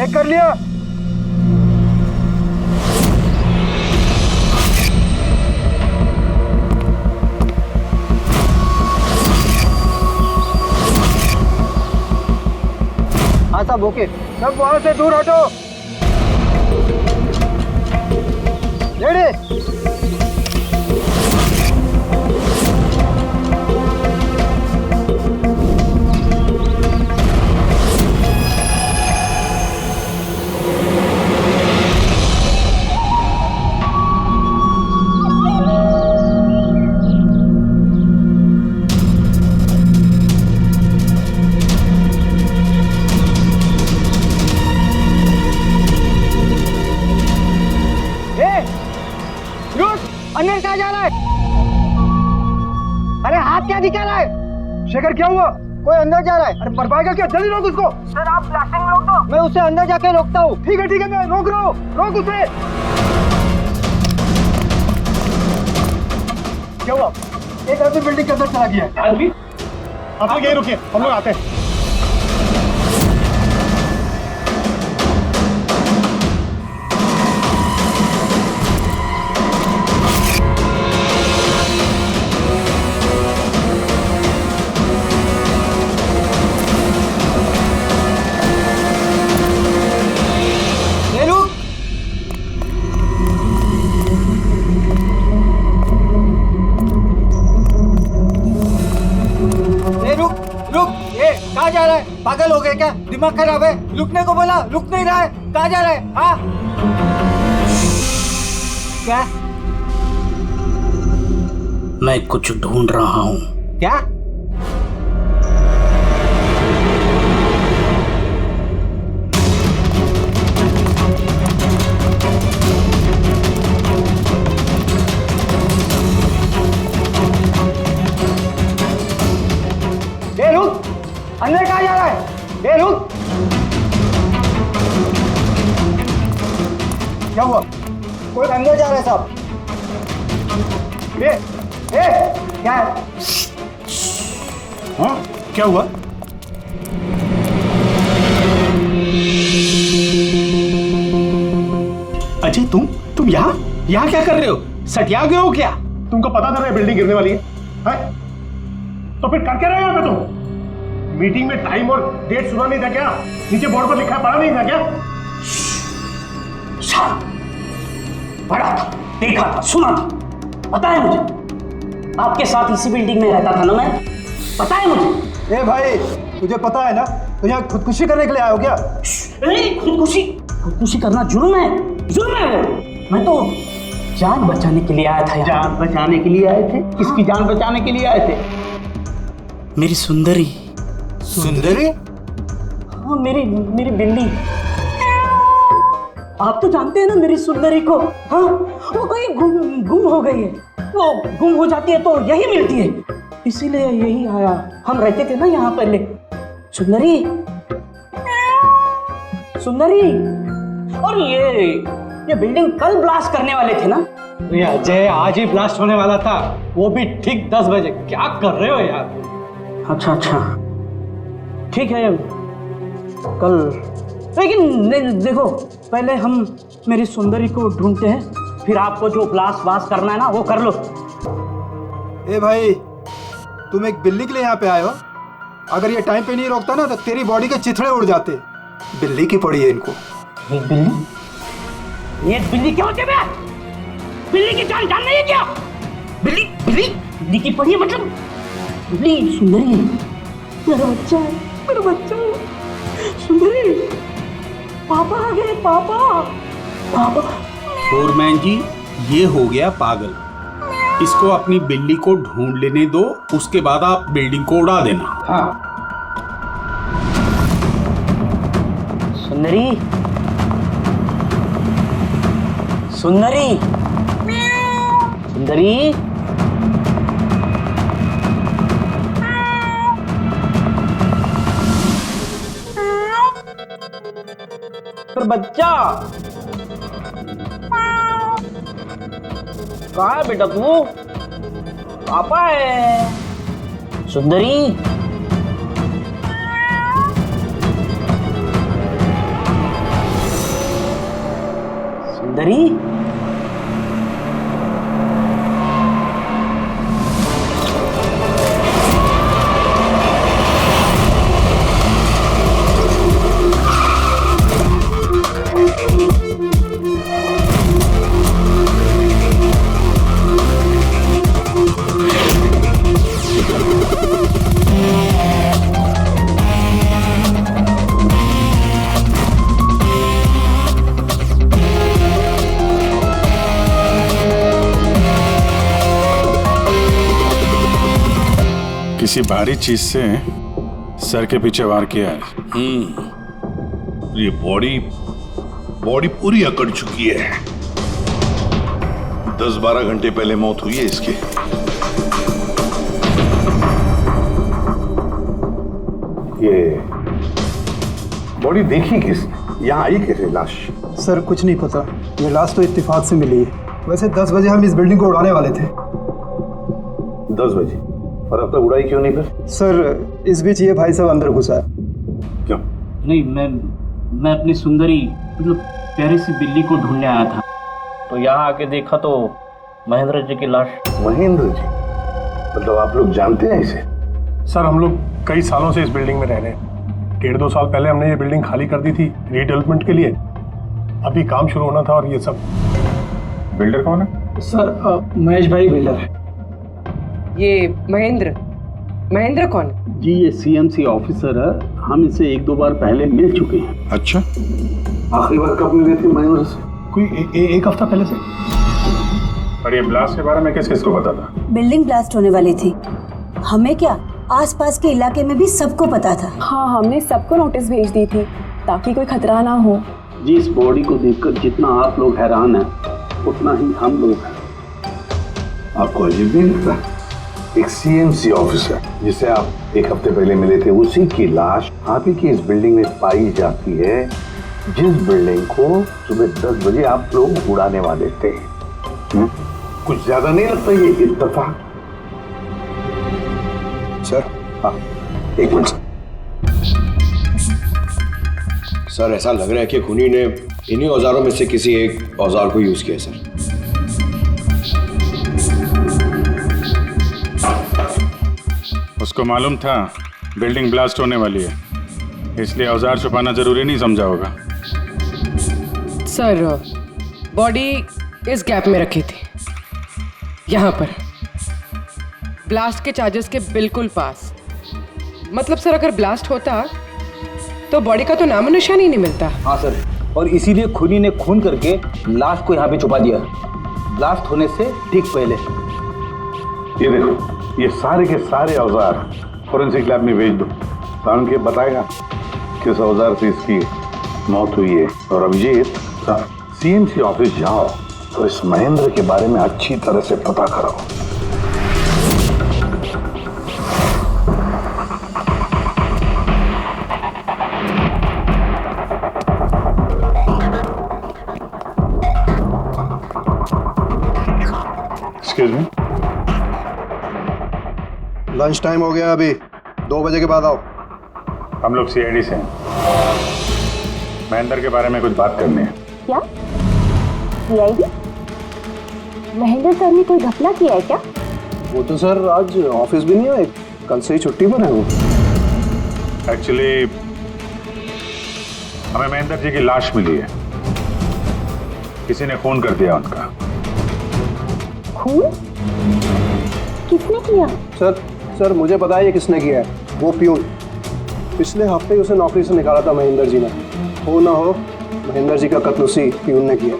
Check कर लिया? हाँ साहब ओके। सब वहां से दूर हटो। रेडी? अंदर कहाँ जा रहा है? अरे हाथ क्या दिखा रहा है? शेखर क्या हुआ? कोई अंदर जा रहा है। अरे बर्बाद क्या? जल्दी रोक उसको। सर आप ब्लास्टिंग रोक दो। मैं उसे अंदर जाके रोकता हूँ। ठीक है मैं रोक रहा हूँ। रोक उसे। क्या हुआ? एक आदमी बिल्डिंग के अंदर चला गया है। आदमी? आप लोग यहीं रुकिए, हम लोग आते हैं। कहाँ जा रहा है? पागल हो गए क्या? दिमाग खराब है? रुकने को बोला, रुक नहीं रहा है। कहाँ जा रहा है? हाँ? क्या? मैं कुछ ढूंढ रहा हूँ। क्या? रुक! अंदर कहाँ जा रहा है? रुक! क्या हुआ? कोई अंदर जा रहा है साहब। क्या है? हाँ? क्या हुआ? अजय तुम यहाँ क्या कर रहे हो? सटिया गए हो क्या? तुमको पता था ना बिल्डिंग गिरने वाली है? तो फिर कर क्या रहे हो यहाँ पे तुम? मीटिंग में टाइम और डेट सुना नहीं था क्या? नीचे बोर्ड पर लिखा पढ़ा नहीं था क्या? पढ़ा था, देखा था, सुना था। पता है मुझे, आपके साथ इसी बिल्डिंग में रहता था ना मैं। पता है मुझे। ए भाई, तुझे पता है ना तो यहाँ खुदकुशी करने के लिए आए हो क्या? खुदकुशी करना जुर्म है। जुर्म है वो। मैं तो जान बचाने के लिए आया था। जान बचाने के लिए आए थे? किसकी जान बचाने के लिए आए थे? मेरी सुंदरी। सुंदरी? हाँ, मेरी बिल्ली। आप तो जानते हैं ना मेरी सुंदरी को। हाँ, वो कहीं गुम हो गई है। वो गुम हो जाती है तो यही मिलती है, इसीलिए यही आया। हम रहते थे ना यहाँ पहले। सुंदरी, सुंदरी। और ये बिल्डिंग कल ब्लास्ट करने वाले थे ना? ये अजय आज ही ब्लास्ट होने वाला था, वो भी ठीक 10 बजे। क्या कर रहे हो यार? अच्छा, ठीक है कल। लेकिन देखो, पहले हम मेरी सुंदरी को ढूंढते हैं, फिर आपको जो ब्लास्ट करना है ना वो कर लो। ए भाई, तुम एक बिल्ली के लिए यहाँ पे आए हो? अगर ये टाइम पे नहीं रोकता ना तो तेरी बॉडी के चिथड़े उड़ जाते। बिल्ली की पड़ी है इनको। एक बिल्ली? ये बिल्ली क्या होती है? बिल्ली की जान नहीं है क्या? बिल्ली की पड़ी है मतलब? बिल्ली सुंदरी है। मेरा बच्चा है। सुंदरी, पापा आ गए। पापा। फोरमैन जी, ये हो गया पागल। इसको अपनी बिल्ली को ढूंढ लेने दो, उसके बाद आप बिल्डिंग को उड़ा देना। हाँ। सुंदरी। पर बच्चा कहाँ है बेटा तू? पापा है। सुंदरी, सुंदरी। किसी भारी चीज से सर के पीछे वार किया है। ये बॉडी पूरी अकड़ चुकी है। 10-12 घंटे पहले मौत हुई है इसकी। ये बॉडी देखी किसने? यहाँ आई कैसे लाश? सर कुछ नहीं पता, ये लाश तो इत्तेफाक से मिली है। वैसे 10 बजे हम इस बिल्डिंग को उड़ाने वाले थे। 10 बजे? और अब तक उड़ाई क्यों नहीं फिर? सर इस बीच ये भाई साहब अंदर घुसा है। क्यों? नहीं, मैं अपनी सुंदरी मतलब प्यारी सी बिल्ली को ढूंढने आया था, तो यहाँ आके देखा तो महेंद्र जी की लाश। महेंद्र जी? मतलब आप लोग जानते हैं इसे? सर हम लोग कई सालों से इस बिल्डिंग में रह रहे हैं। 1.5-2 साल पहले हमने ये बिल्डिंग खाली कर दी थी रीडेवलपमेंट के लिए। अभी काम शुरू होना था और ये सब। बिल्डर कौन है? सर महेश भाई बिल्डर है। ये महेंद्र कौन? जी ये सीएमसी ऑफिसर है, हम इसे 1-2 बार पहले मिल चुके हैं। अच्छा, आखिरी बार कब मिले थे महेंद्र से? कोई एक हफ्ता पहले से। और ये ब्लास्ट के बारे में किस किस को पता था? बिल्डिंग ब्लास्ट होने वाली थी, हमें क्या आसपास के इलाके में भी सबको पता था। हाँ, हमने सबको नोटिस भेज दी थी ताकि कोई खतरा ना हो। जी इस बॉडी को देखकर जितना आप लोग हैरान हैं उतना ही हम लोग हैं। आपको अजीब नहीं लगता? एक सीएमसी ऑफिसर जिसे आप 1 हफ्ते पहले मिले थे, उसी की लाश आप ही की इस बिल्डिंग में पाई जाती है, जिस बिल्डिंग को सुबह 10 बजे आप लोग उड़ाने वाले थे। कुछ ज्यादा नहीं लगता ये इत्तेफाक? सर हाँ, एक मिनट सर, ऐसा लग रहा है कि खूनी ने इन्हीं औजारों में से किसी एक औजार को यूज किया सर। उसको मालूम था बिल्डिंग ब्लास्ट होने वाली है, इसलिए औजार छुपाना जरूरी नहीं समझा होगा। सर बॉडी इस गैप में रखी थी, यहाँ पर ब्लास्ट के चार्जेस के बिल्कुल पास। मतलब सर अगर ब्लास्ट होता तो बॉडी का तो नामो निशान ही नहीं मिलता। हाँ सर, और इसीलिए खूनी ने खून करके लाश को यहाँ पे छुपा दिया ब्लास्ट होने से ठीक पहले। ये देखो, ये सारे के सारे औजार फोरेंसिक लैब में भेज दो। साउंड के बताएगा किस औजार से इसकी मौत हुई है। और अभिजीत, सीएमसी ऑफिस जाओ तो इस महेंद्र के बारे में अच्छी तरह से पता कराओ। एक्सक्यूज मी, लंच टाइम हो गया, अभी 2 बजे के बाद आओ। हम लोग सीआईडी से हैं। महेंद्र के बारे में कुछ बात करनी है। क्या सीआईडी? महेंद्र सर ने कोई घपला किया है क्या? वो तो सर आज ऑफिस भी नहीं आए, कल से ही छुट्टी पर है वो। एक्चुअली हमें महेंद्र जी की लाश मिली है, किसी ने खून कर दिया उनका। खून? किसने किया? सर मुझे पता है ये किसने किया है, वो प्यून। पिछले हफ्ते ही उसे नौकरी से निकाला था महेंद्र जी ने। हो ना हो महेंद्र जी का कत्ल उसी प्यून ने किया।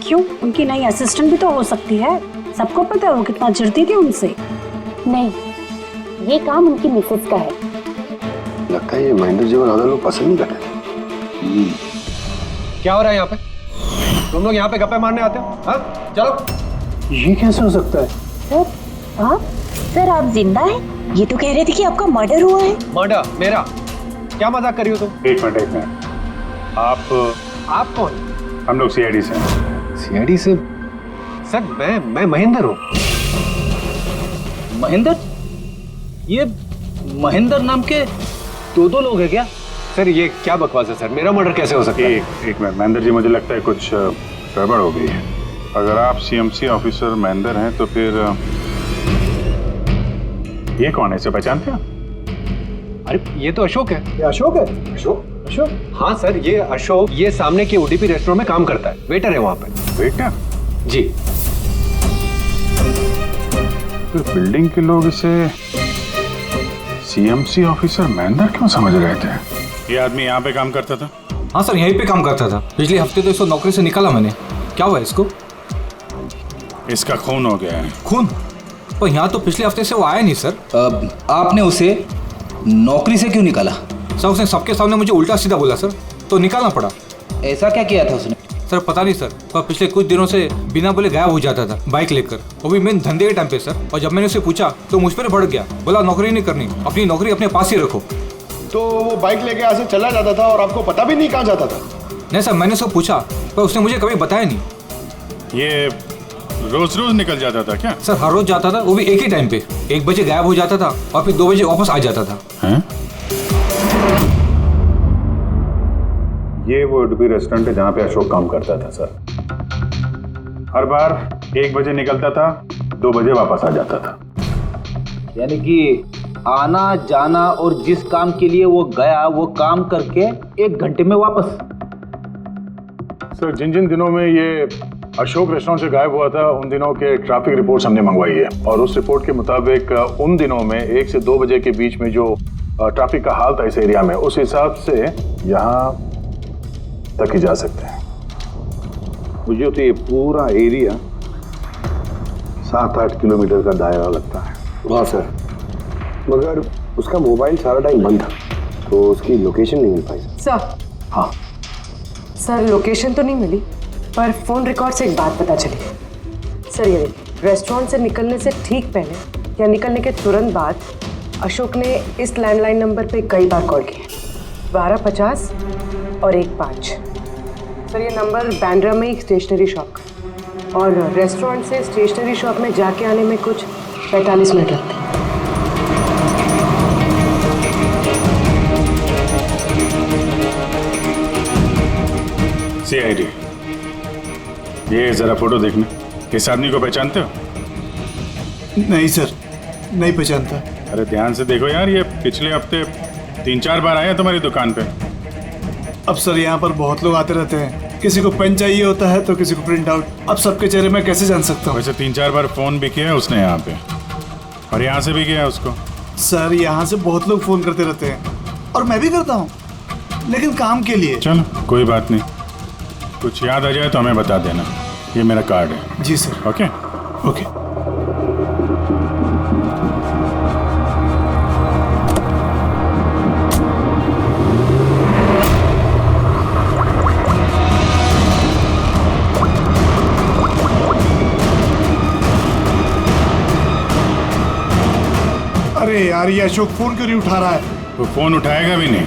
क्यों? उनकी नई असिस्टेंट भी तो हो सकती है, सबको पता है वो कितना चिढ़ती थी उनसे। नहीं, ये काम उनकी मिसेस का है। लगता है ये महेंद्र जी को ज्यादा लोग पसंद नहीं करते। क्या हो रहा है यहाँ पे? तुम लोग यहाँ पे गप्पे मारने आते हो? हाँ चलो। ये कैसे हो सकता है? सर आप? सर आप जिंदा हैं? ये तो कह रहे थे कि आपका मर्डर हुआ है। मर्डर मेरा? क्या मजाक कर रही हो तुम? एक मिनट, आप कौन? हम लोग सीआईडी से हैं। सीआईडी से? सर मैं महेंद्र हूँ। महेंद्र? ये महेंद्र नाम के 2 लोग हैं क्या? सर ये क्या बकवास है सर, मेरा मर्डर कैसे हो सकता है? एक मिनट महेंद्र जी, मुझे लगता है कुछ गड़बड़ हो गई है। अगर आप सीएमसी ऑफिसर महेंद्र हैं तो फिर ये कौन है, इसे पहचानते हैं? अरे ये तो अशोक है। ये अशोक है? अशोक? अशोक? हाँ सर, ये अशोक ये सामने के ओडीपी रेस्टोरेंट में काम करता है, वेटर है वहाँ पे। वेटर? जी। फिर बिल्डिंग के लोग इसे सीएमसी ऑफिसर महेंद्र क्यों समझ रहे थे? ये आदमी यहाँ पे काम करता था? हाँ सर, यहीं पे काम करता था। पिछले हफ्ते तो इसको नौकरी से निकाला मैंने। क्या हुआ इसको? इसका खून हो गया है। खून? पर यहाँ तो पिछले हफ्ते से वो आया नहीं सर। आपने उसे नौकरी से क्यों निकाला? सर उसने सबके सामने मुझे उल्टा सीधा बोला सर, तो निकालना पड़ा। ऐसा क्या किया था उसने? सर पता नहीं सर, पर पिछले कुछ दिनों से बिना बोले गायब हो जाता था बाइक लेकर, वो भी मेन धंधे के टाइम पे सर। और जब मैंने उसे पूछा तो मुझ पर भड़क गया, बोला नौकरी नहीं करनी, अपनी नौकरी अपने पास ही रखो। तो वो बाइक लेके यहाँ से चला जाता था और आपको पता भी नहीं कहाँ जाता था? नहीं सर, मैंने उसको पूछा पर उसने मुझे कभी बताया नहीं। ये रोज रोज निकल जाता था क्या? सर हर रोज जाता था, वो भी एक ही टाइम पे। 1 बजे गायब हो जाता था और फिर 2 बजे वापस आ जाता था। हैं? ये वो ओडीपी रेस्टोरेंट है जहाँ पे अशोक काम करता था सर। हर बार 1 बजे निकलता था, 2 बजे वापस आ जाता था। यानी कि आना जाना और जिस काम के लिए वो गया वो काम करके 1 घंटे में वापस। सर जिन जिन दिनों में ये अशोक रेस्टोरेंट से गायब हुआ था उन दिनों के ट्रैफिक रिपोर्ट्स हमने मंगवाई है, और उस रिपोर्ट के मुताबिक उन दिनों में 1 से 2 बजे के बीच में जो ट्रैफिक का हाल था इस एरिया में, उस हिसाब से यहाँ तक ही जा सकते हैं। मुझे तो ये पूरा एरिया 7-8 किलोमीटर का दायरा लगता है। वाह सर, मगर उसका मोबाइल सारा टाइम बंद था, तो उसकी लोकेशन नहीं मिल पाई सर। हाँ सर लोकेशन तो नहीं मिली, पर फोन रिकॉर्ड से एक बात पता चली। सर ये रेस्टोरेंट से निकलने से ठीक पहले या निकलने के तुरंत बाद अशोक ने इस लैंडलाइन नंबर पे कई बार कॉल किया, 1250 और 15। सर ये नंबर बैंड्रा में एक स्टेशनरी शॉप का, और रेस्टोरेंट से स्टेशनरी शॉप में जाके आने में कुछ 45 मिनट लगते हैं। सीआईडी, ये जरा फोटो देखना। इस आदमी को पहचानते हो? नहीं सर, नहीं पहचानता। अरे ध्यान से देखो यार, ये पिछले हफ्ते 3-4 बार आया तुम्हारी दुकान पे। अब सर यहाँ पर बहुत लोग आते रहते हैं, किसी को पेन चाहिए होता है तो किसी को प्रिंट आउट। अब सबके चेहरे में कैसे जान सकता हूँ? वैसे 3-4 बार फोन भी किया है उसने यहाँ पे, और यहाँ से भी किया है उसको। सर यहाँ से बहुत लोग फोन करते रहते हैं, और मैं भी करता हूँ, लेकिन काम के लिए। चलो कोई बात नहीं, कुछ याद आ जाए तो हमें बता देना। ये मेरा कार्ड है। जी सर। Okay okay. अरे यार, ये अशोक फोन क्यों नहीं उठा रहा है? वो फोन उठाएगा भी नहीं।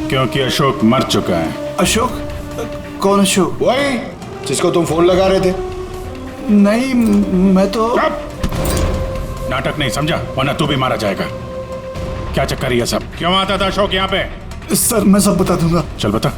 क्योंकि अशोक मर चुका है। अशोक? कौन अशोक? वही जिसको तुम फोन लगा रहे थे। नहीं, मैं तो नाटक नहीं समझा, वरना तू भी मारा जाएगा। क्या चक्कर ये सब? क्यों आता था अशोक यहाँ पे? सर मैं सब बता दूंगा। चल बता।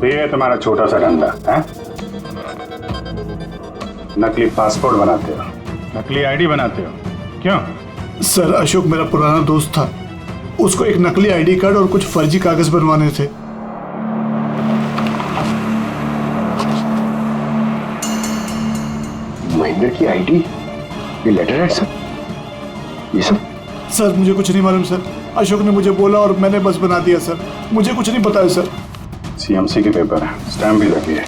ये तुम्हारा छोटा सा धंधा है? नकली पासपोर्ट बनाते हो, नकली आईडी बनाते हो, क्यों? सर अशोक मेरा पुराना दोस्त था, उसको एक नकली आईडी कार्ड और कुछ फर्जी कागज बनवाने थे। महेंद्र की आईडी, ये लेटर है सर, ये सब? सर मुझे कुछ नहीं मालूम सर, अशोक ने मुझे बोला और मैंने बस बना दिया सर, मुझे कुछ नहीं पता है सर। सीएमसी के पेपर है, स्टैम्प भी लगी है।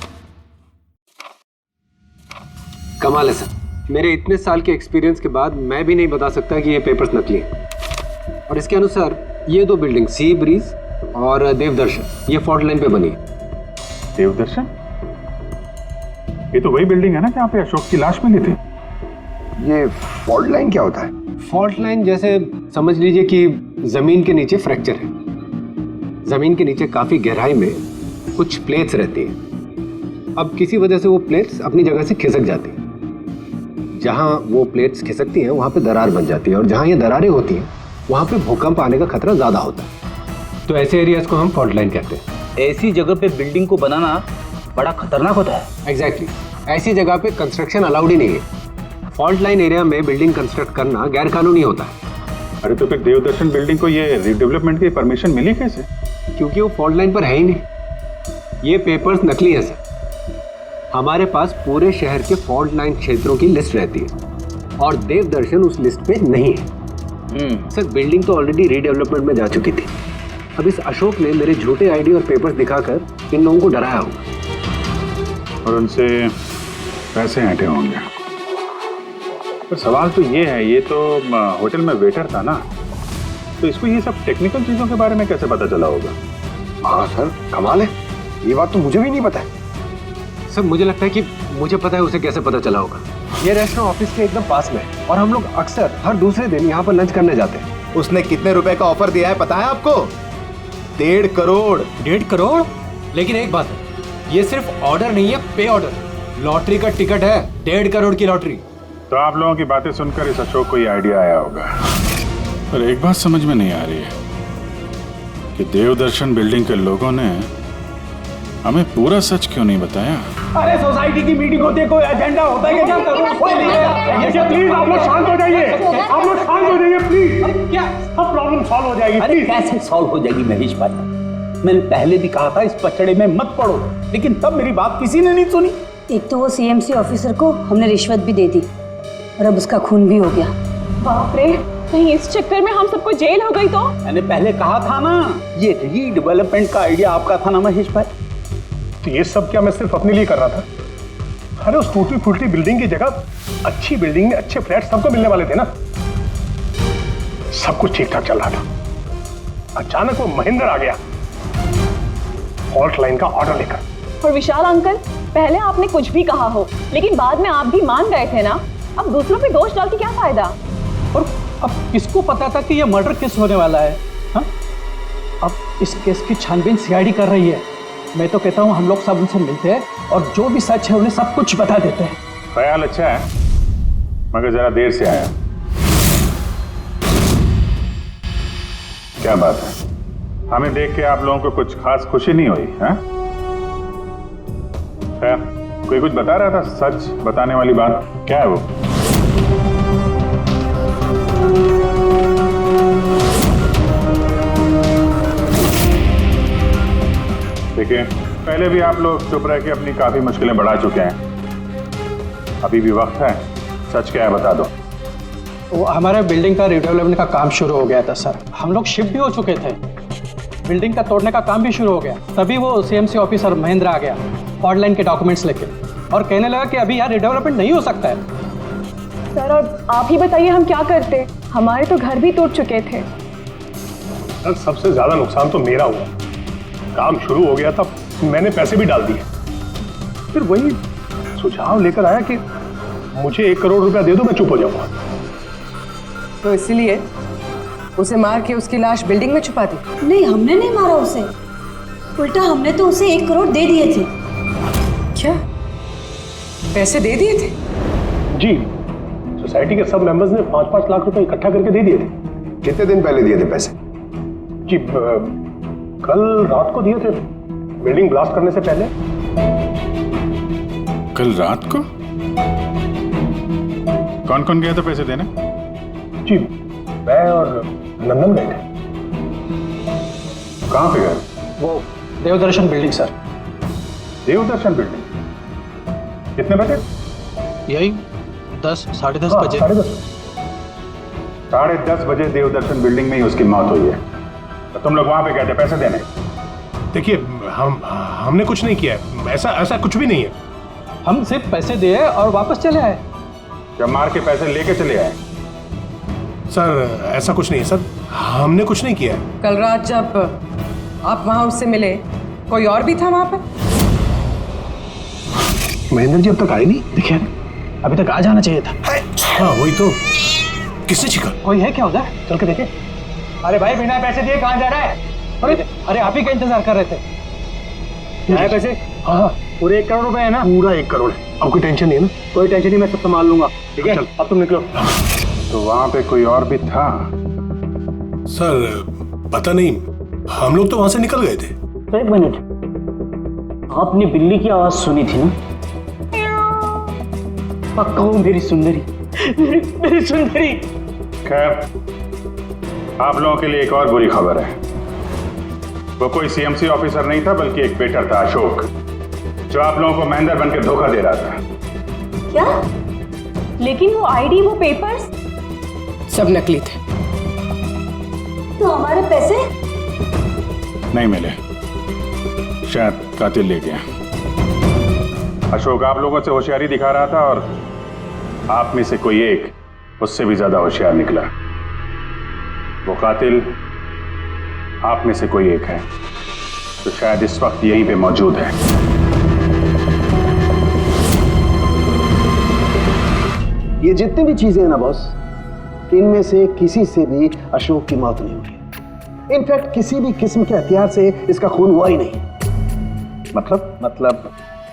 कमाल है सर, मेरे इतने साल के एक्सपीरियंस के बाद मैं भी नहीं बता सकता कि ये पेपर्स नकली हैं। और इसके अनुसार ये 2 बिल्डिंग सी ब्रीज और देवदर्शन ये फॉल्ट लाइन पे बनी है। देवदर्शन? ये तो वही बिल्डिंग है ना जहाँ पे अशोक की लाश मिली थी। ये फॉल्ट लाइन क्या होता है? फॉल्ट लाइन जैसे समझ लीजिए कि जमीन के नीचे फ्रैक्चर है। जमीन के नीचे काफी गहराई में कुछ प्लेट्स रहती हैं। अब किसी वजह से वो प्लेट्स अपनी जगह से खिसक जाती हैं। जहाँ वो प्लेट्स खिसकती हैं वहाँ पे दरार बन जाती है, और जहाँ ये दरारें होती हैं वहाँ पे भूकंप आने का खतरा ज्यादा होता है। तो ऐसे एरियाज को हम फॉल्ट लाइन कहते हैं। ऐसी जगह पे बिल्डिंग को बनाना बड़ा खतरनाक होता है। एग्जैक्टली, ऐसी जगह पे कंस्ट्रक्शन अलाउड ही नहीं है। फॉल्ट लाइन एरिया में बिल्डिंग कंस्ट्रक्ट करना गैर कानूनी होता है। अरे तो फिर देवदर्शन बिल्डिंग को ये रीडेवलपमेंट की परमिशन मिली कैसे? क्योंकि वो फॉल्ट लाइन पर है ही नहीं। ये पेपर्स नकली है सर। हमारे पास पूरे शहर के फॉल्ट लाइन क्षेत्रों की लिस्ट रहती है और देवदर्शन उस लिस्ट पे नहीं है। सर बिल्डिंग तो ऑलरेडी रीडेवलपमेंट में जा चुकी थी। अब इस अशोक ने मेरे झूठे आईडी और पेपर्स दिखाकर इन लोगों को डराया होगा और उनसे पैसे ऐंठे होंगे। पर सवाल तो ये है, ये तो होटल में वेटर था ना, तो इसको ये सब टेक्निकल चीजों के बारे में कैसे पता चला होगा? हाँ सर, कमाल है, ये बात तो मुझे भी नहीं पता है। सर मुझे लगता है कि मुझे पता है उसे कैसे पता चला होगा। ये रेस्टोरेंट ऑफिस के एकदम पास में है और हम लोग अक्सर हर दूसरे दिन यहाँ पर लंच करने जाते हैं। उसने कितने रुपए का ऑफर दिया है पता है आपको? 1.5 करोड़। 1.5 करोड़? लेकिन एक बात है, ये सिर्फ ऑर्डर नहीं है, पे ऑर्डर। लॉटरी का टिकट है, 1.5 करोड़ की लॉटरी। तो आप लोगों की बातें सुनकर इस अशोक को ये आइडिया आया होगा। पर एक बात समझ में नहीं आ रही है कि देवदर्शन बिल्डिंग के लोगों ने हमें पूरा सच क्यों नहीं बताया? अरे सोसाइटी की मीटिंग होती है, कोई एजेंडा होता है क्या? प्लीज आप लोग शांत हो जाइए, आप लोग शांत हो जाइए प्लीज। क्या सब प्रॉब्लम सॉल्व हो जाएगी। अरे कैसे सॉल्व हो जाएगी महेश भाई? मैंने पहले भी कहा था इस पचड़े में मत पड़ो, लेकिन तब मेरी बात किसी ने नहीं सुनी। एक तो वो सीएमसी ऑफिसर को हमने रिश्वत भी दे दी और अब उसका खून भी हो गया। बाप रे, कहीं इस चक्कर में हम सबको जेल हो गई तो? मैंने पहले कहा था ना, ये रीडेवलपमेंट का आइडिया आपका था ना महेश भाई? तो ये सब क्या मैं सिर्फ अपने लिए कर रहा था? अरे उस टूटी फूटी बिल्डिंग की जगह अच्छी बिल्डिंग में अच्छे फ्लैट सबको मिलने वाले थे ना। सब कुछ ठीक ठाक चल रहा था। अचानक वो महेंद्र आ गया फॉल्ट लाइन का ऑर्डर लेकर। और विशाल अंकल, पहले आपने कुछ भी कहा हो, लेकिन बाद में आप भी मान गए थे ना। अब दूसरों पे दोष डाल के क्या फायदा? और अब किसको पता था कि ये मर्डर केस होने वाला है? हा? अब इस केस की छानबीन सीआईडी कर रही है। मैं तो कहता हूँ हम लोग सब उनसे मिलते हैं और जो भी सच है उन्हें सब कुछ बता देते हैं। ख्याल अच्छा है, मगर जरा देर से आया। क्या बात है, हमें देख के आप लोगों को कुछ खास खुशी नहीं हुई? है कोई कुछ बता रहा था, सच बताने वाली बात क्या है वो? देखिए, पहले भी आप लोग चुप रह के अपनी काफी मुश्किलें बढ़ा चुके हैं। अभी भी वक्त है, सच क्या है बता दो। वो हमारे बिल्डिंग का रिडेवलपमेंट का काम शुरू हो गया था सर। हम लोग शिफ्ट भी हो चुके थे, बिल्डिंग का तोड़ने का काम भी शुरू हो गया। तभी वो सीएमसी ऑफिसर महेंद्र आ गया फॉल्ट लाइन के डॉक्यूमेंट्स लेके और कहने लगा कि अभी यहाँ रिडेवलपमेंट नहीं हो सकता है। सर अब आप ही बताइए हम क्या करते? हमारे तो घर भी टूट चुके थे। सर सबसे ज्यादा नुकसान तो मेरा हुआ। काम शुरू हो गया था, मैंने पैसे भी डाल दिए। फिर वही सुझाव लेकर आया कि मुझे 1 करोड़ रुपया दे दो, मैं चुप हो जाऊंगा। तो इसीलिए उसे मार के उसकी लाश बिल्डिंग में छुपा दी? नहीं, हमने नहीं मारा उसे, उल्टा हमने तो उसे 1 करोड़ दे दिए थे। क्या पैसे दे दिए थे? जी, सोसाइटी के सब मेंबर्स ने 5-5 लाख रुपए इकट्ठा करके दे दिए थे। कितने दिन पहले दिए थे पैसे? जी कल रात को दिए थे, बिल्डिंग ब्लास्ट करने से पहले। कल रात को? कौन कौन गया था पैसे देने? जी मैं और नंदन गए थे। कहाँ पे गए? वो देवदर्शन बिल्डिंग सर। देवदर्शन बिल्डिंग? कितने बजे? यही 10, साढ़े 10 बजे। 10:30 बजे देवदर्शन बिल्डिंग में ही उसकी मौत हुई है। तो तुम लोग वहां पे गए थे पैसे देने? देखिए हमने कुछ नहीं किया है, ऐसा कुछ भी नहीं है। हम सिर्फ पैसे दिए और वापस चले आए। जब मार के पैसे लेके चले आए? सर ऐसा कुछ नहीं है सर, हमने कुछ नहीं किया है। कल रात जब आप वहां उससे मिले, कोई और भी था वहां पर? महेंद्र जी अब तक आए नहीं। देखिए अभी तक आ जाना चाहिए था। हाँ वही तो, किसने छिका? कोई है क्या उधर? चल के देखे। अरे भाई बिना पैसे दिए कहाँ जा रहा है? अरे आप ही का इंतजार कर रहे थे। क्या है पैसे? हाँ पूरे 1 करोड़ रुपए है ना? पूरा 1 करोड़ है। अब कोई टेंशन नहीं है ना? कोई टेंशन नहीं, मैं सब संभाल लूंगा। ठीक है अब तुम निकलो। तो वहां पे कोई और भी था? सर पता नहीं, हम लोग तो वहां से निकल गए थे। 1 मिनट, आपने बिल्ली की आवाज सुनी थी ना? पक्का वो मेरी सुंदरी, मेरी सुंदरी। खैर, आप लोगों के लिए एक और बुरी खबर है। वो कोई सीएमसी ऑफिसर नहीं था, बल्कि एक वेटर था, अशोक, जो आप लोगों को महेंद्र बनकर धोखा दे रहा था। क्या? लेकिन वो आईडी, वो पेपर्स सब नकली थे। तो हमारे पैसे? नहीं मिले, शायद कातिल ले गया। अशोक आप लोगों से होशियारी दिखा रहा था और आप में से कोई एक उससे भी ज्यादा होशियार निकला। वो कातिल आप में से कोई एक है, तो शायद इस वक्त यहीं पे मौजूद है। ये जितनी भी चीजें हैं ना बॉस, इनमें से किसी से भी अशोक की मौत नहीं हुई। इनफैक्ट किसी भी किस्म के हथियार से इसका खून हुआ ही नहीं।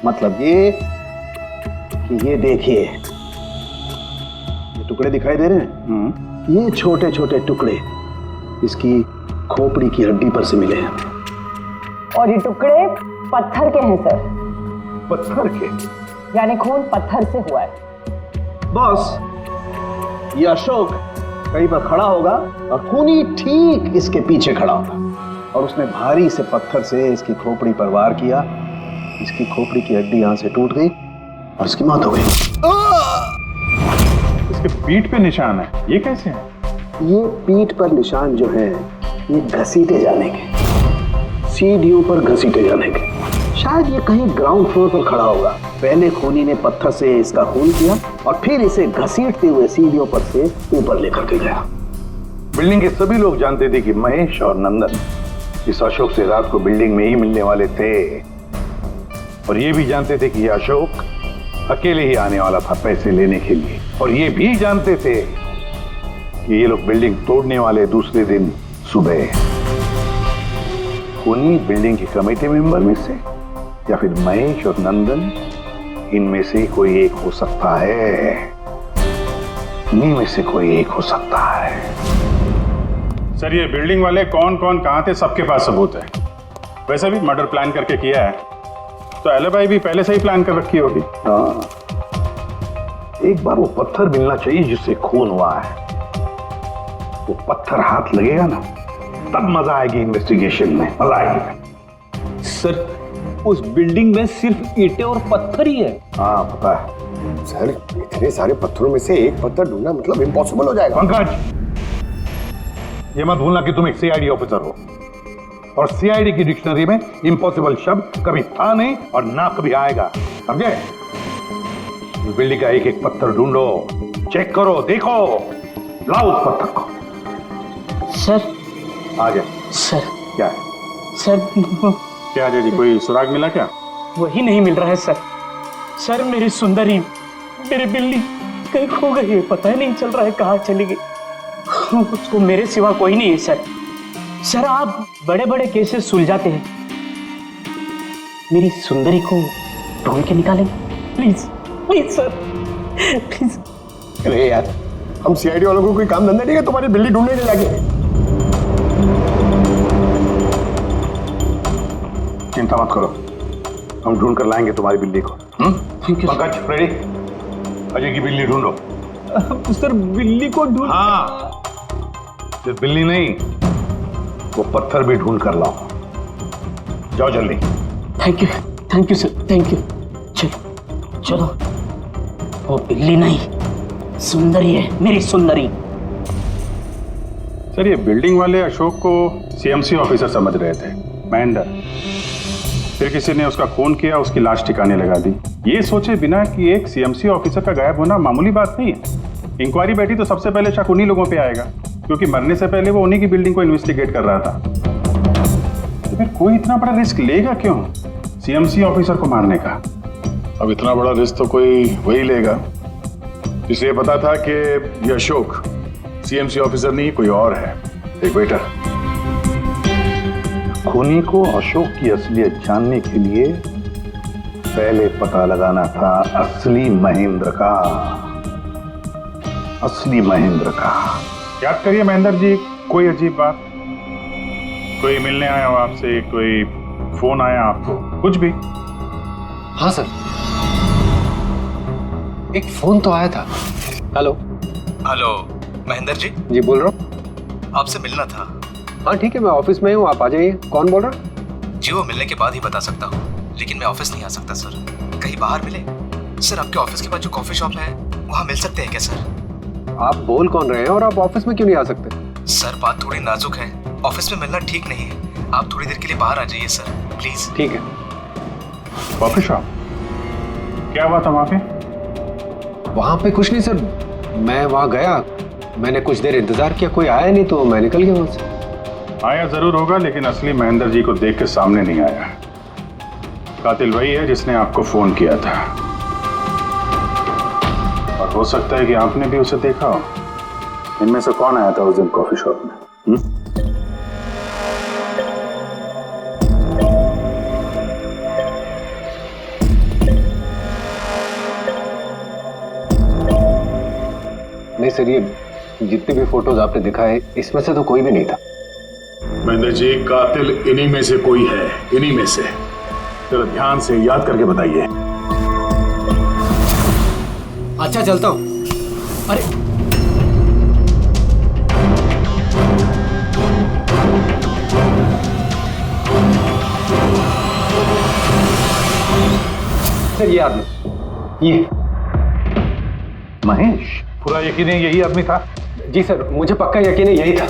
मतलब ये कि ये देखिए, ये टुकड़े दिखाई दे रहे हैं? ये छोटे छोटे टुकड़े इसकी खोपड़ी की हड्डी पर से मिले हैं। और ये टुकड़े पत्थर के हैं सर। पत्थर के? यानी खून पत्थर से हुआ है। बॉस, ये अशोक कहीं पर खड़ा होगा और खूनी ठीक इसके पीछे खड़ा होगा और उसने भारी से पत्थर से इसकी खोपड़ी पर वार किया। इसकी खोपड़ी की हड्डी यहां से टूट गई और इसकी मौत हो गई। इसके पीठ पे निशान है, ये कैसे है? ये पीठ पर निशान जो है, ये घसीटे जाने के, सीढ़ियों पर घसीटे जाने के। शायद ये कहीं ग्राउंड फ्लोर पर खड़ा होगा। पहले खूनी ने पत्थर से इसका खून किया और फिर इसे घसीटते हुए सीढ़ियों पर से ऊपर लेकर के गया। बिल्डिंग के सभी लोग जानते थे कि महेश और नंदन इस अशोक से रात को बिल्डिंग में ही मिलने वाले थे, और ये भी जानते थे कि ये अशोक अकेले ही आने वाला था पैसे लेने के लिए, और ये भी जानते थे कि ये लोग बिल्डिंग तोड़ने वाले दूसरे दिन सुबह। खूनी बिल्डिंग के कमेटी मेंबर में से या फिर महेश और नंदन, इनमें से कोई एक हो सकता है। इन्हीं में से कोई एक हो सकता है। सर ये बिल्डिंग वाले कौन कौन कहां थे, सबके पास सबूत है। वैसे भी मर्डर प्लान करके किया है, तो एलिबाई भी पहले से ही प्लान कर रखी होगी। हाँ, एक बार वो पत्थर मिलना चाहिए जिससे खून हुआ है। वो पत्थर हाथ लगेगा ना, तब मजा आएगी इन्वेस्टिगेशन में, मजा आएगी। सर उस बिल्डिंग में सिर्फ ईंटें और पत्थर ही है। हाँ पता है सर, इतने सारे पत्थरों में से एक पत्थर ढूंढना मतलब इम्पॉसिबल हो जाएगा। पंकज, ये मत भूलना कि तुम एक सीआईडी ऑफिसर हो, और सीआईडी की डिक्शनरी में इम्पॉसिबल शब्द कभी था नहीं और ना कभी आएगा, समझे? इस बिल्डिंग का एक एक पत्थर ढूंढो, चेक करो, देखो, लाओ उस पत्थर को। सर आ गया। सर क्या है? सर क्या जी, कोई सुराग मिला क्या? वही नहीं मिल रहा है सर। सर मेरी सुंदरी, मेरी बिल्ली कहीं खो गई है, पता ही नहीं चल रहा है कहाँ चली गई। उसको मेरे सिवा कोई नहीं है सर। सर आप बड़े बड़े केसेस सुलझाते हैं, मेरी सुंदरी को ढूंढ के निकालेंगे प्लीज, प्लीज सर, प्लीज। अरे यार, हम सीआईडी वालों को कोई काम धंधा नहीं है तुम्हारी बिल्ली ढूंढने के जाके। चिंता मत करो, हम ढूंढ कर लाएंगे तुम्हारी बिल्ली को। पंकज रेडी? अजय की बिल्ली ढूंढो। सर बिल्ली को ढूंढ? हाँ, सिर्फ बिल्ली नहीं, वो पत्थर भी ढूंढ कर लाओ। जाओ जल्दी। Thank you sir, thank you. चलो चलो, वो बिल्ली नहीं सुंदरी है, मेरी सुंदरी। सर ये बिल्डिंग वाले अशोक को सीएमसी ऑफिसर समझ रहे थे, महेंद्र। फिर किसी ने उसका खून किया, उसकी लाश ठिकाने लगा दी, ये सोचे बिना कि एक सीएमसी ऑफिसर का गायब होना मामूली बात नहीं है। इंक्वायरी बैठी तो सबसे पहले शक उन्हीं लोगों पे आएगा, क्योंकि मरने से पहले वो उन्हीं की बिल्डिंग को इन्वेस्टिगेट कर रहा था। तो फिर कोई इतना बड़ा रिस्क लेगा क्यों सीएमसी ऑफिसर को मारने का? अब इतना बड़ा रिस्क तो कोई वही लेगा जिसे पता था कि ये अशोक सीएमसी ऑफिसर नहीं कोई और है। एक वेटर। खूनी को अशोक की असलियत जानने के लिए पहले पता लगाना था असली महेंद्र का। असली महेंद्र का। याद करिए महेंद्र जी, कोई अजीब बात, कोई मिलने आया हो आपसे, कोई फोन आया आपको, कुछ भी? हाँ सर, एक फोन तो आया था। Hello hello Mahendra ji. जी बोल रहा हूँ। आपसे मिलना था। हाँ ठीक है, मैं ऑफिस में हूँ, आप आ जाइए। कौन बोल रहा? जी वो मिलने के बाद ही बता सकता हूँ, लेकिन मैं ऑफिस नहीं आ सकता सर। कहीं बाहर मिले? सर आपके ऑफिस के पास जो कॉफी शॉप है वहाँ मिल सकते हैं क्या सर? आप बोल कौन रहे हैं और आप ऑफिस में क्यों नहीं आ सकते? सर बात थोड़ी नाजुक है, ऑफिस में मिलना ठीक नहीं है। आप थोड़ी देर के लिए बाहर आ जाइए सर, प्लीज। ठीक है। Coffee shop? क्या हुआ था वहाँ पे? वहाँ पे कुछ नहीं सर, मैं वहाँ गया, मैंने कुछ देर इंतजार किया, कोई आया नहीं तो मैं निकल गया वहाँ से। आया जरूर होगा, लेकिन असली महेंद्र जी को देख के सामने नहीं आया। कातिल वही है जिसने आपको फोन किया था, और हो सकता है कि आपने भी उसे देखा हो। इनमें से कौन आया था उस दिन कॉफी शॉप में? नहीं सर, ये जितने भी फोटोज आपने दिखाए इसमें से तो कोई भी नहीं था। महेंद्र जी, कातिल इन्हीं में से कोई है, इन्हीं में से। जरा ध्यान से याद करके बताइए। अच्छा चलता हूँ। अरे सर ये आदमी, ये महेश, पूरा यकीन है यही आदमी था? जी सर, मुझे पक्का यकीन है यही था।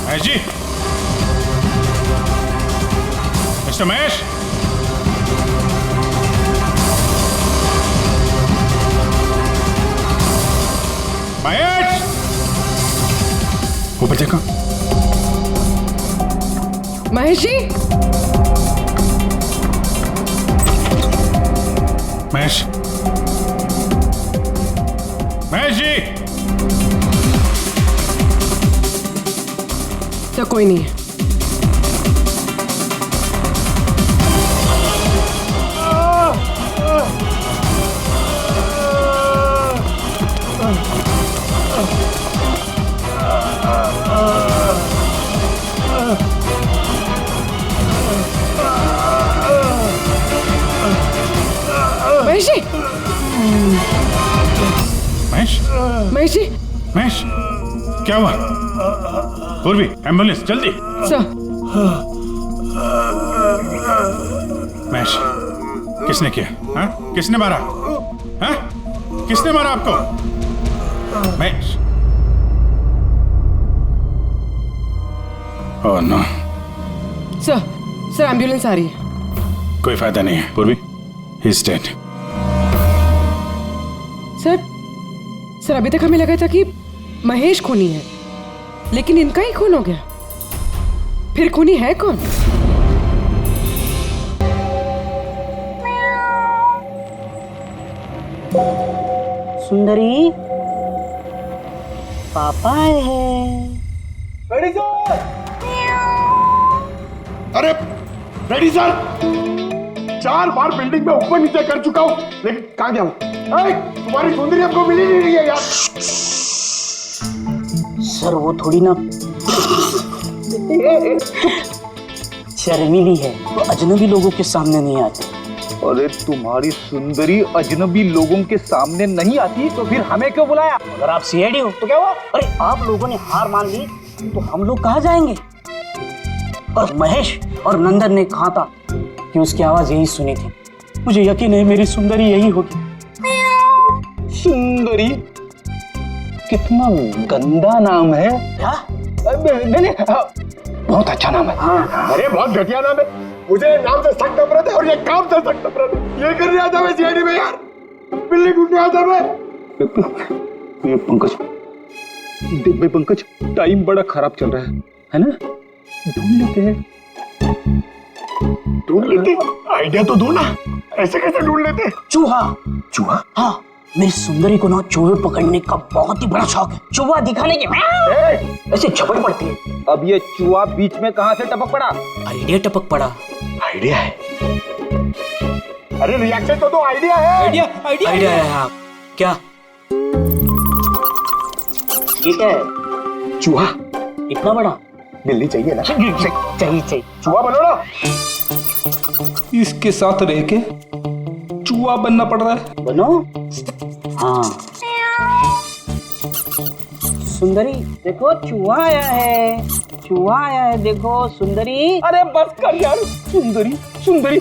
महेश जी, मिस्टर महेश, महेश, ऊपर देखो। महेश जी, महेश, महेश जी। क्या कोई नहीं है? महेश जी, महेश, महेश जी, महेश, क्या हुआ? पूर्वी, एम्बुलेंस जल्दी। सर। महेश, किसने किया? हाँ? किसने मारा? हाँ? किसने मारा आपको? Mahesh. Oh no. Sir ambulance आ रही है। कोई फायदा नहीं है पूर्वी, ही इज डेड। सर अभी तक हमें लगा था कि महेश खूनी है, लेकिन इनका ही खून हो गया। फिर खूनी है कौन? सुंदरी, पापा आए हैं। अरे रेडी सर, 4 बार बिल्डिंग में ऊपर नीचे कर चुका हूं, लेकिन कहां गया हूं? तुम्हारी सुंदरी हमको मिली नहीं रही है यार। सर वो थोड़ी ना शर्मीली है, वो अजनबी लोगों के सामने नहीं आती। अरे तुम्हारी सुंदरी अजनबी लोगों के सामने नहीं आती तो फिर हमें क्यों बुलाया? अगर आप सीआईडी हो तो क्या हुआ? अरे आप लोगों ने हार मान ली तो हम लोग कहाँ जाएंगे? और महेश और नंदन ने कहा था कि उसकी आवाज यही सुनी थी। मुझे यकीन है मेरी सुंदरी यही होगी। सुंदरी? कितना गंदा नाम है। क्या? नहीं, बहुत अच्छा नाम है। हाँ। अरे बहुत घटिया नाम है। मुझे नाम से सख्त नफरत है और ये काम से सख्त नफरत है। ये कर रहा था मैं सीआईडी में यार, बिल्ली ढूंढने आता मैं। ये पंकज टाइम बड़ा खराब चल रहा है ना? ढूंढ लेते हैं। ढूंढ लेते? आइडिया तो दो ना, ऐसे कैसे ढूंढ लेते? चूहा। चूहा? हाँ, मेरी सुंदरी को ना चूहे पकड़ने का बहुत ही बड़ा शौक है। चूहा दिखाने के ऐसे झपट पड़ती है। अब ये चूहा बीच में कहां से टपक पड़ा? आइडिया टपक पड़ा। आइडिया है? अरे रिएक्शन तो दो, आइडिया है। आइडिया है। हाँ क्या? ये क्या है? चूहा। इतना बड़ा? बिल्ली चाहिए ना? चाहिए। चूहा बनो ना। इसके साथ रह के चूहा बनना पड़ रहा है। बनो। हाँ सुंदरी देखो, चूहा आया है। चूहा आया है, देखो सुंदरी। अरे बस कर यार। सुंदरी सुंदरी।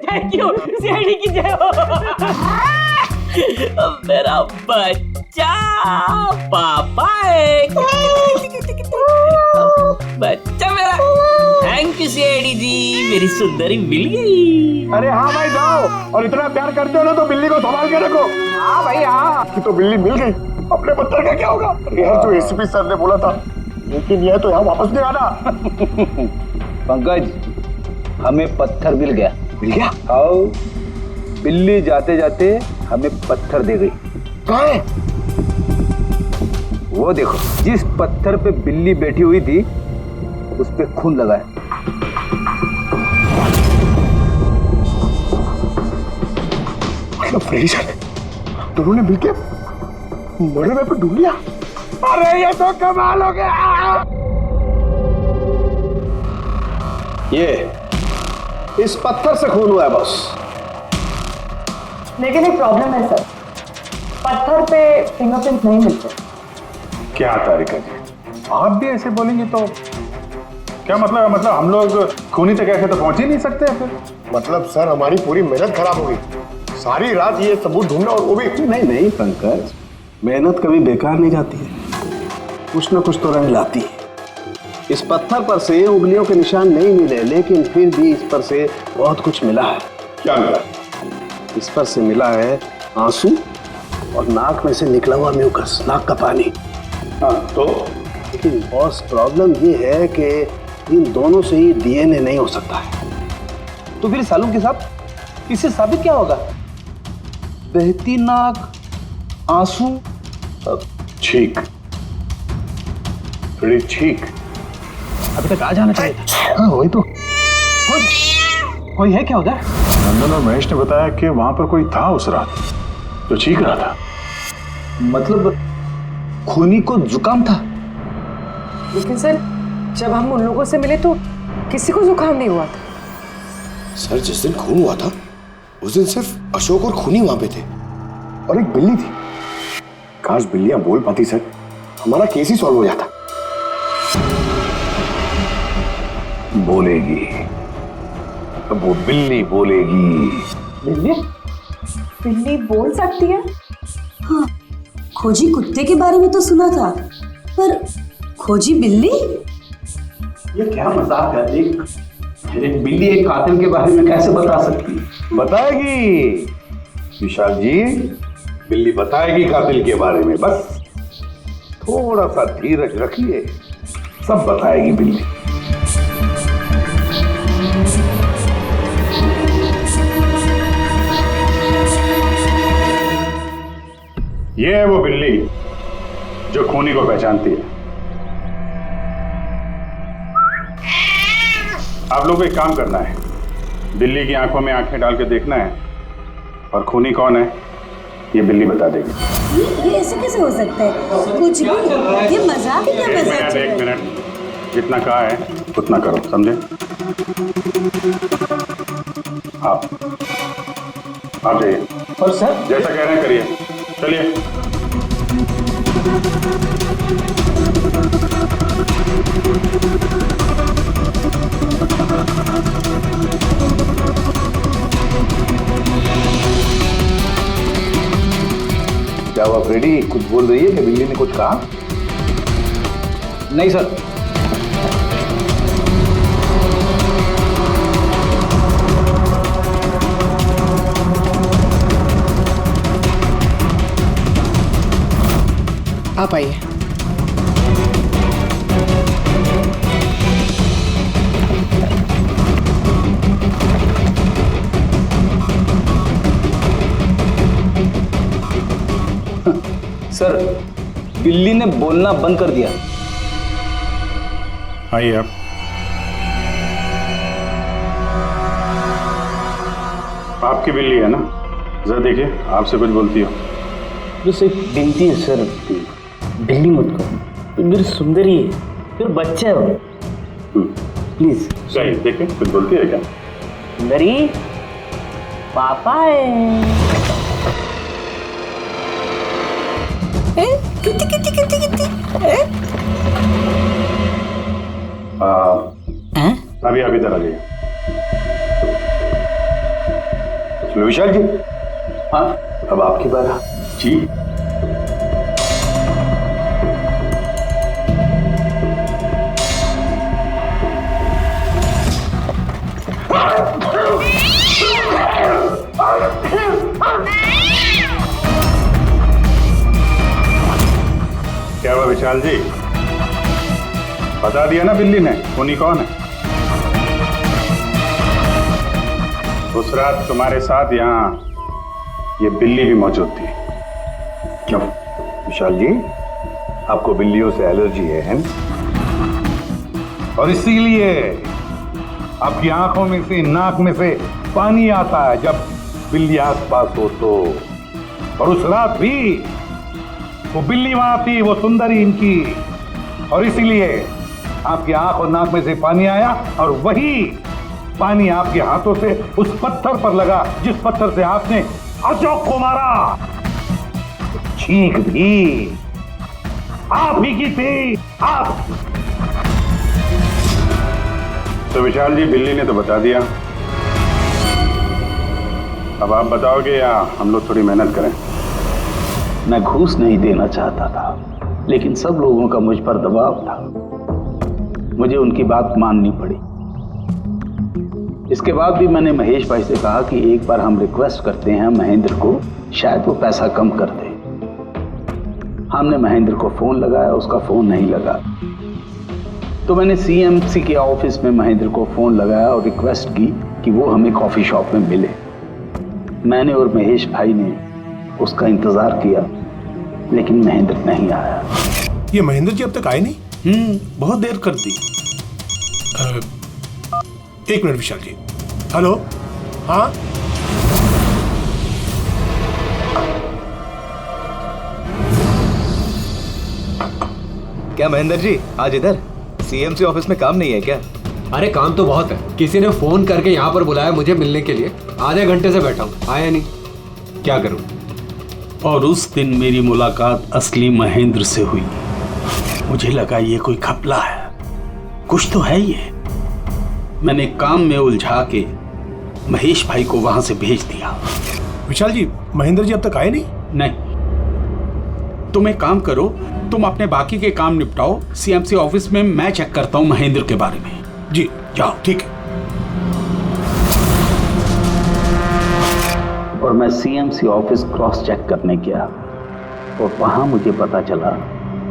थैंक यू सीआईडी की जय हो। मेरा बच्चा पापा है। बच्चा मेरा। थैंक यू सीआईडी जी, मेरी सुंदरी मिल गई। अरे हाँ भाई जाओ, और इतना प्यार करते हो ना तो बिल्ली को संभाल के रखो। हाँ भाई हाँ, कि तो बिल्ली मिल गई, अपने पत्थर का क्या होगा? अरे यार जो एसीपी सर ने बोला था, लेकिन यह तो यहाँ वापस नहीं आना। पंकज, हमें पत्थर मिल गया। मिल गया? आओ, बिल्ली जाते जाते हमें पत्थर दे गई। कहाँ है? वो देखो, जिस पत्थर पे बिल्ली बैठी हुई थी उस पे खून लगा है। फ्रेडी सर, दोनों ने मिलकर मर्डर वेपन ढूंढ लिया। अरे ये तो कमाल हो गया। ये इस पत्थर से खून हुआ है बॉस। लेकिन एक प्रॉब्लम है सर, पत्थर पे फिंगरप्रिंट नहीं मिलते। क्या तारिका जी, आप भी ऐसे बोलेंगे तो क्या मतलब? मतलब हम लोग खूनी तक ऐसे तो पहुंच ही नहीं सकते फिर? मतलब सर हमारी पूरी मेहनत खराब हो गई, सारी रात ये सबूत ढूंढना, और वो भी। नहीं पंकज, मेहनत कभी बेकार नहीं जाती है, कुछ ना कुछ तो रंग लाती है। इस पत्थर पर से उंगलियों के निशान नहीं मिले, लेकिन फिर भी इस पर से बहुत कुछ मिला है। क्या मिला? इस पर से मिला है आंसू और नाक में से निकला हुआ म्यूकस, नाक का पानी। हाँ तो? लेकिन बॉस प्रॉब्लम ये है कि इन दोनों से ही डीएनए नहीं हो सकता है। तो फिर सालू के साथ इससे साबित क्या होगा? बहती नाक, आंसू, छींक, छींक। अभी तक आ जाना चाहिए था। हाँ वही तो। कोई है क्या उधर? नंदन और महेश ने बताया कि वहां पर कोई था उस रात जो चीख रहा था। मतलब खूनी को जुकाम था? लेकिन सर, जब हम उन लोगों से मिले तो किसी को जुकाम नहीं हुआ था। सर, जिस दिन खून हुआ था उस दिन सिर्फ अशोक और खूनी वहां पे थे और एक बिल्ली थी। काश बिल्लियां बोल पाती सर, हमारा केस ही सॉल्व हो जाता। बोलेगी, अब वो बिल्ली बोलेगी। बिल्ली? बिल्ली बोल सकती है? हाँ, खोजी कुत्ते के बारे में तो सुना था, पर खोजी बिल्ली? ये क्या मजाक है? एक बिल्ली एक कातिल के बारे में कैसे बता सकती है? बताएगी विशाल जी, बिल्ली बताएगी कातिल के बारे में। बस थोड़ा सा धीरज रखिए, सब बताएगी बिल्ली। ये है वो बिल्ली जो खूनी को पहचानती है। आप लोगों को एक काम करना है, बिल्ली की आंखों में आंखें डाल के देखना है और खूनी कौन है ये बिल्ली बता देगी। ये ऐसे कैसे हो सकता है? कुछ भी, ये मजाक है क्या? मजाक? एक मिनट, जितना कहा है उतना करो, समझे? आप जाइए। और सर, जैसा कह रहे हैं करिए, चलिए। क्या हुआ फ्रेडी, कुछ बोल रही है कि बिल्ली ने कुछ कहा? नहीं सर। आप आइए। सर, बिल्ली ने बोलना बंद कर दिया। आइए आप। आपकी बिल्ली है ना? जरा देखिए, आपसे कुछ बोलती हो। बस एक विनती है सर, बिल्ली मत करो, मेरी सुंदरी है, फिर बच्चा है वो, प्लीज। सही, देखिए कुछ बोलती है क्या? सुंदरी, पापा है। कितनी कितनी कितनी कितनी? अभी आप इधर आ जाइए। विशाल जी, हाँ अब आपकी बात। जी क्या हुआ विशाल जी? बता दिया ना बिल्ली ने खूनी कौन है? उस रात तुम्हारे साथ यहाँ ये बिल्ली भी मौजूद थी। क्यों विशाल जी, आपको बिल्लियों से एलर्जी है ना? और इसीलिए आपकी आंखों में से, नाक में से पानी आता है जब बिल्ली आसपास हो तो। और उस रात भी वो बिल्ली वहां थी, वो सुंदरी इनकी, और इसीलिए आपकी आंख और नाक में से पानी आया, और वही पानी आपके हाथों से उस पत्थर पर लगा जिस पत्थर से आपने अशोक को मारा। चीख भी आप ही की थी, आप। तो विशाल जी, बिल्ली ने तो बता दिया, अब आप बताओगे या हम लोग थोड़ी मेहनत करें? मैं घूस नहीं देना चाहता था, लेकिन सब लोगों का मुझ पर दबाव था, मुझे उनकी बात माननी पड़ी। इसके बाद भी मैंने महेश भाई से कहा कि एक बार हम रिक्वेस्ट करते हैं महेंद्र को, शायद वो पैसा कम कर दे। हमने महेंद्र को फोन लगाया, उसका फोन नहीं लगा, तो मैंने सीएमसी के ऑफिस में महेंद्र को फोन लगाया और रिक्वेस्ट की कि वो हमें कॉफी शॉप में मिले। मैंने और महेश भाई ने उसका इंतजार किया, लेकिन महेंद्र नहीं आया। ये महेंद्र जी अब तक आए नहीं? बहुत देर कर दी। एक मिनट विशाल जी, हेलो, हाँ क्या महेंद्र जी आज इधर सीएमसी ऑफिस में काम नहीं है क्या? अरे काम तो बहुत है, किसी ने फोन करके यहाँ पर बुलाया मुझे मिलने के लिए। आधे घंटे से बैठा हूँ, आया नहीं, क्या करूँ? और उस दिन मेरी मुलाकात असली महेंद्र से हुई। मुझे लगा ये कोई घपला है, कुछ तो है ये। मैंने काम में उलझा के महेश भाई को वहां से भेज दिया। विशाल जी, महेंद्र जी अब तक आए नहीं? नहीं, तुम एक काम करो, तुम अपने बाकी के काम निपटाओ, सीएमसी ऑफिस में मैं चेक करता हूँ महेंद्र के बारे में। जी जाओ, ठीक है। और मैं सीएमसी ऑफिस क्रॉस चेक करने गया और वहां मुझे पता चला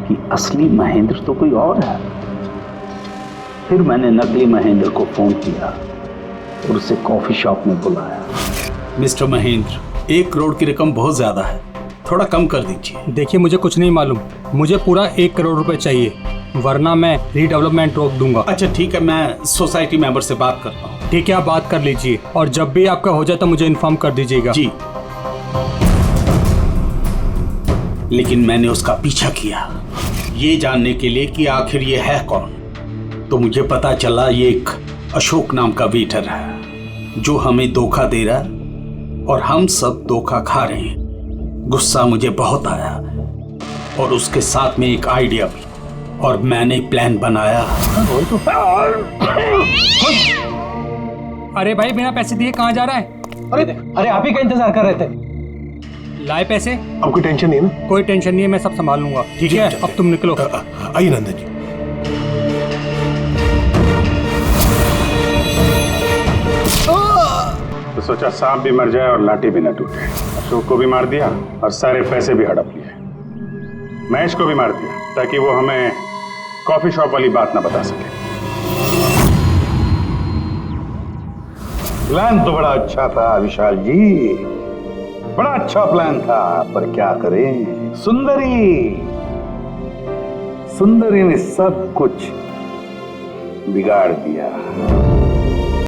कि असली महेंद्र तो कोई और है। फिर मैंने नकली महेंद्र को फोन किया और उसे कॉफी शॉप में बुलाया। मिस्टर महेंद्र, 1 करोड़ की रकम बहुत ज्यादा है, थोड़ा कम कर दीजिए। देखिए मुझे कुछ नहीं मालूम, मुझे पूरा 1 करोड़ रुपए चाहिए, वरना मैं रीडेवलपमेंट रोक दूंगा। अच्छा ठीक है, मैं सोसाइटी मेंबर से बात करता हूँ। ठीक है, आप बात कर लीजिए और जब भी आपका हो जाए तो मुझे इन्फॉर्म कर दीजिएगा। जी। लेकिन मैंने उसका पीछा किया ये जानने के लिए कि आखिर ये है कौन। तो मुझे पता चला ये एक अशोक नाम का वेटर है जो हमें धोखा दे रहा है और हम सब धोखा खा रहे हैं। गुस्सा मुझे बहुत आया और उसके साथ में एक आइडिया भी, और मैंने प्लान बनाया। अरे भाई बिना पैसे दिए कहाँ जा रहा है? अरे आप ही का इंतजार कर रहे थे। लाए पैसे? अब कोई टेंशन नहीं है ना? कोई टेंशन नहीं है, मैं सब संभाल लूंगा। ठीक है, अब तुम निकलो। आइए नंदन जी। तो सोचा सांप भी मर जाए और लाठी भी न टूटे। अशोक को भी मार दिया और सारे पैसे भी हड़प लिए। महेश को भी मार दिया ताकि वो हमें कॉफी शॉप वाली बात ना बता सके। प्लान तो बड़ा अच्छा था विशाल जी, बड़ा अच्छा प्लान था, पर क्या करें, सुंदरी ने सब कुछ बिगाड़ दिया।